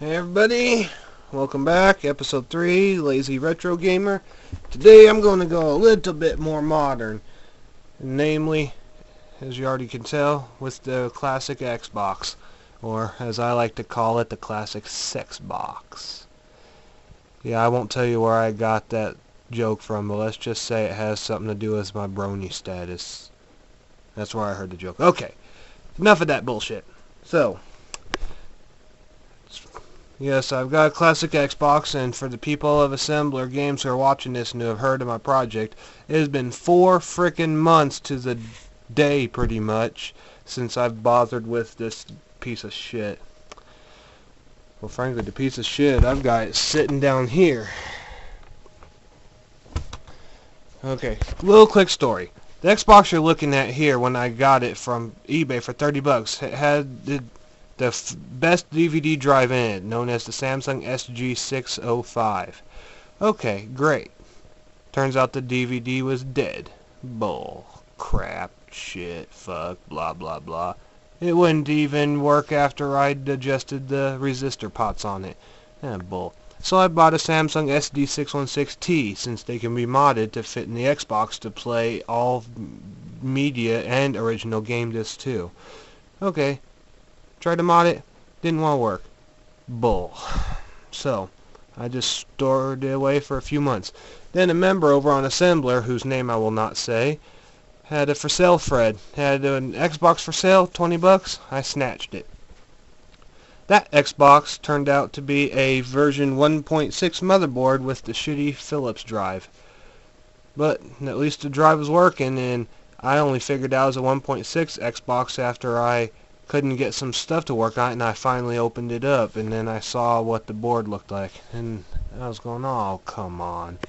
Hey everybody, welcome back, episode 3, Lazy Retro Gamer. Today I'm going to go a little bit more modern, namely, as you already can tell, with the classic Xbox, or as I like to call it, the classic sex box. Yeah, I won't tell you where I got that joke from, but let's just say it has something to do with my brony status. That's where I heard the joke. Okay, enough of that bullshit. So, yes, I've got a classic Xbox, and for the people of Assembler Games who are watching this and who have heard of my project, it has been 4 frickin' months to the day, pretty much, since I've bothered with this piece of shit. Well, frankly, the piece of shit, I've got it sitting down here. Okay, little quick story. The Xbox you're looking at here, when I got it from eBay for 30 bucks, it had the best DVD drive in it, known as the Samsung SG605. Okay, great. Turns out the DVD was dead. Bull. Crap. Shit. Fuck. Blah, blah, blah. It wouldn't even work after I'd adjusted the resistor pots on it. Bull. So I bought a Samsung SD616T, since they can be modded to fit in the Xbox to play all media and original game discs too. Okay. Tried to mod it, didn't want to work. Bull. So, I just stored it away for a few months. Then a member over on Assembler, whose name I will not say, had a for sale thread. Had an Xbox for sale, 20 bucks. I snatched it. That Xbox turned out to be a version 1.6 motherboard with the shitty Philips drive. But at least the drive was working, and I only figured out it was a 1.6 Xbox after I couldn't get some stuff to work on it, and I finally opened it up, and then I saw what the board looked like, and I was going, oh, come on.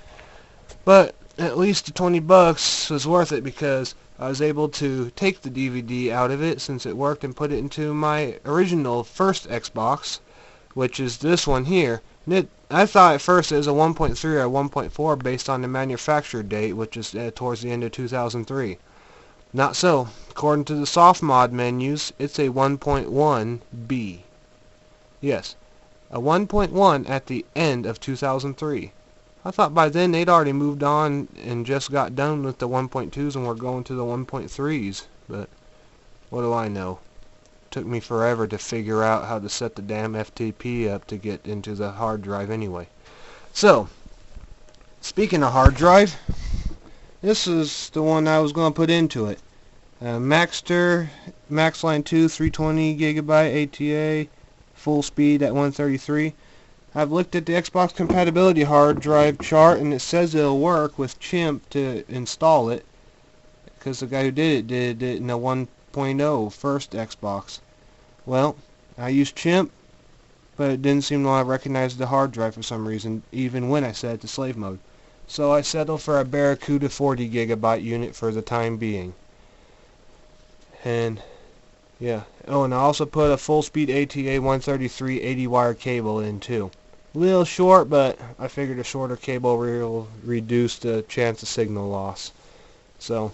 But at least the 20 bucks was worth it, because I was able to take the DVD out of it since it worked and put it into my original first Xbox, which is this one here. And I thought at first it was a 1.3 or a 1.4 based on the manufacturer date, which is towards the end of 2003. Not so. According to the soft mod menus, it's a 1.1B. Yes, a 1.1 at the end of 2003. I thought by then they'd already moved on and just got done with the 1.2s and were going to the 1.3s, but what do I know? Took me forever to figure out how to set the damn FTP up to get into the hard drive anyway. So, speaking of hard drive, this is the one I was going to put into it. Maxter, Maxline 2, 320 gigabyte ATA, full speed at 133. I've looked at the Xbox compatibility hard drive chart, and it says it'll work with Chimp to install it, because the guy who did it in a 1.0 first Xbox. Well, I used Chimp, but it didn't seem to recognize the hard drive for some reason, even when I set it to slave mode. So I settled for a Barracuda 40 gigabyte unit for the time being. And yeah, oh, and I also put a full speed ATA 133 80 wire cable in too. A little short, but I figured a shorter cable will reduce the chance of signal loss. So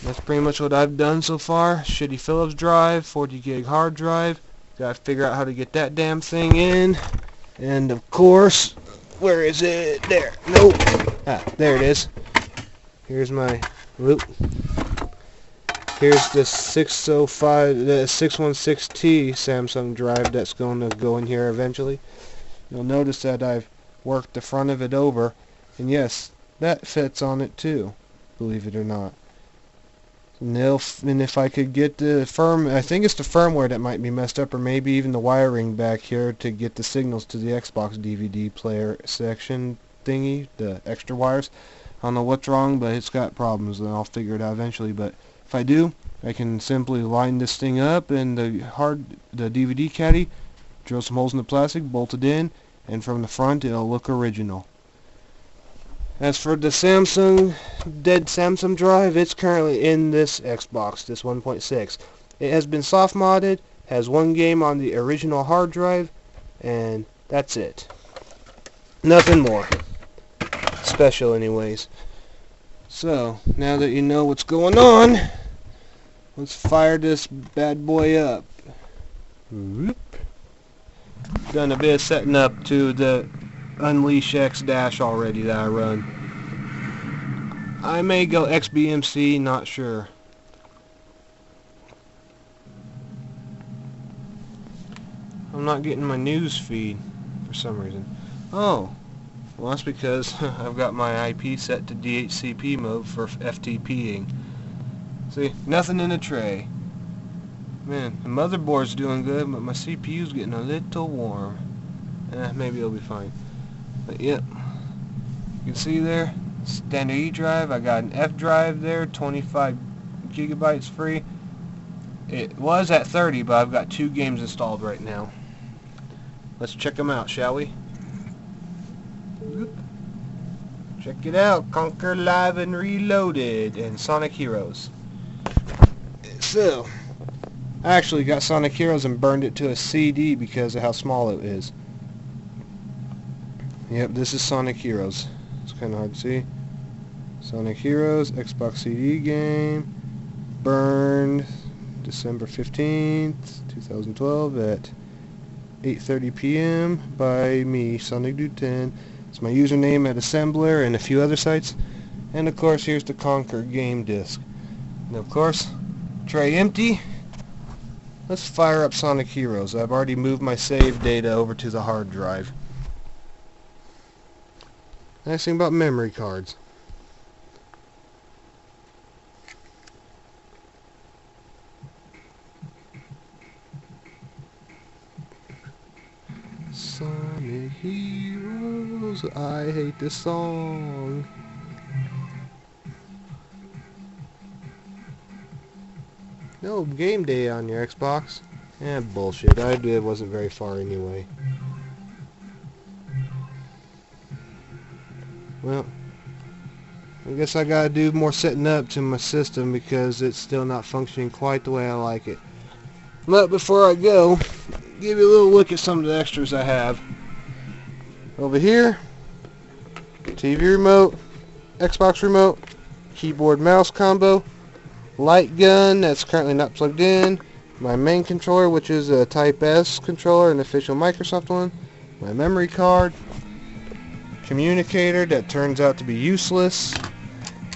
that's pretty much what I've done so far. Shitty Philips drive, 40 gig hard drive. Gotta figure out how to get that damn thing in. And of course, where is it? There. Nope. There it is. Here's my whoop. Here's the 605, the 616T Samsung drive that's going to go in here eventually. You'll notice that I've worked the front of it over, and yes, that fits on it too, believe it or not. And if I could get the I think it's the firmware that might be messed up, or maybe even the wiring back here to get the signals to the Xbox DVD player section thingy, the extra wires. I don't know what's wrong, but it's got problems, and I'll figure it out eventually. But if I do, I can simply line this thing up and the DVD caddy, drill some holes in the plastic, bolt it in, and from the front it'll look original. As for the dead Samsung drive, it's currently in this Xbox, this 1.6. It has been soft modded, has one game on the original hard drive, and that's it. Nothing more. Special anyways. So, now that you know what's going on, let's fire this bad boy up. Whoop. done a bit of setting up to the Unleash X Dash already that I run. I may go XBMC, not sure. I'm not getting my news feed for some reason. Oh, well that's because I've got my IP set to DHCP mode for FTPing. See, nothing in the tray. Man, the motherboard's doing good, but my CPU's getting a little warm. Maybe it'll be fine. But yep, you can see there, standard E drive. I got an F drive there, 25 gigabytes free. It was at 30, but I've got 2 games installed right now. Let's check them out, shall we? Check it out, Conquer Live and Reloaded and Sonic Heroes. So, I actually got Sonic Heroes and burned it to a CD because of how small it is. Yep, this is Sonic Heroes. It's kind of hard to see. Sonic Heroes, Xbox CD game, burned December 15th, 2012 at 8:30 p.m. by me, Sonic Dude 10. It's my username at Assembler and a few other sites. And of course, here's the Conquer game disc. And of course, tray empty. Let's fire up Sonic Heroes. I've already moved my save data over to the hard drive. Nice thing about memory cards. Sonic Heroes, I hate this song. No game day on your Xbox. Bullshit. It wasn't very far anyway. Well, I guess I gotta do more setting up to my system because it's still not functioning quite the way I like it. But before I go, give you a little look at some of the extras I have. Over here, TV remote, Xbox remote, keyboard mouse combo, light gun that's currently not plugged in, my main controller, which is a Type S controller, an official Microsoft one, my memory card, communicator that turns out to be useless,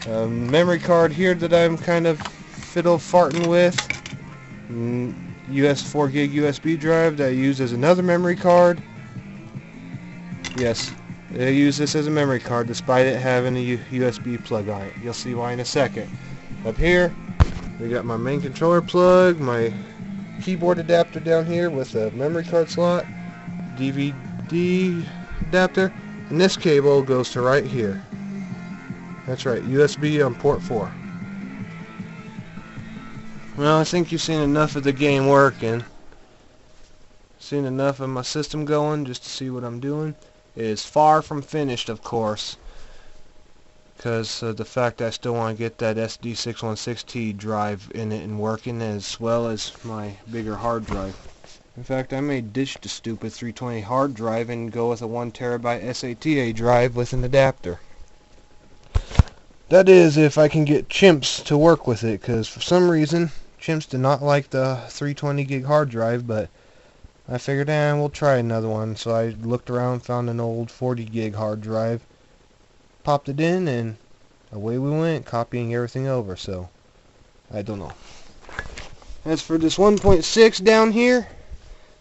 memory card here that I'm kind of fiddle farting with, 4 gig USB drive that I use as another memory card. Yes, I use this as a memory card despite it having a USB plug on it. You'll see why in a second. Up here, we got my main controller plug, my keyboard adapter down here with a memory card slot, DVD adapter, and this cable goes to right here. That's right, USB on port 4. Well, I think you've seen enough of the game working. Seen enough of my system going just to see what I'm doing. It is far from finished, of course, because of the fact that I still want to get that SD616T drive in it and working, as well as my bigger hard drive. In fact, I may ditch the stupid 320 hard drive and go with a 1TB SATA drive with an adapter. That is, if I can get chimps to work with it, because for some reason, chimps do not like the 320 gig hard drive, but I figured, we'll try another one. So I looked around, found an old 40 gig hard drive, popped it in, and away we went, copying everything over. So, I don't know. As for this 1.6 down here,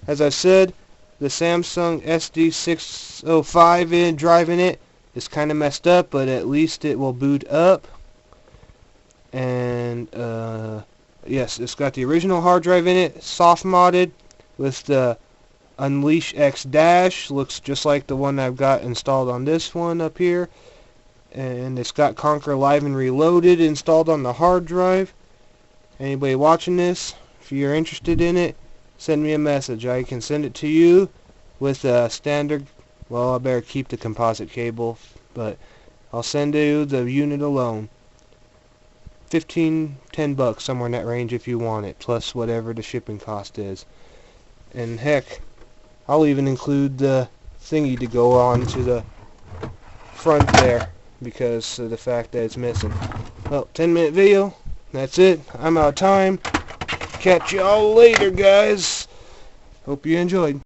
as I said, the Samsung SD605 drive in it is kind of messed up, but at least it will boot up. And yes, it's got the original hard drive in it, soft modded with the Unleash X Dash. Looks just like the one I've got installed on this one up here. And it's got Conquer Live and Reloaded installed on the hard drive. Anybody watching this, if you're interested in it, send me a message. I can send it to you with a standard, well, I better keep the composite cable, but I'll send you the unit alone. 10 bucks, somewhere in that range if you want it, plus whatever the shipping cost is. And heck, I'll even include the thingy to go on to the front there, because of the fact that it's missing. Well, 10-minute video, that's it. I'm out of time. Catch y'all later, guys. Hope you enjoyed.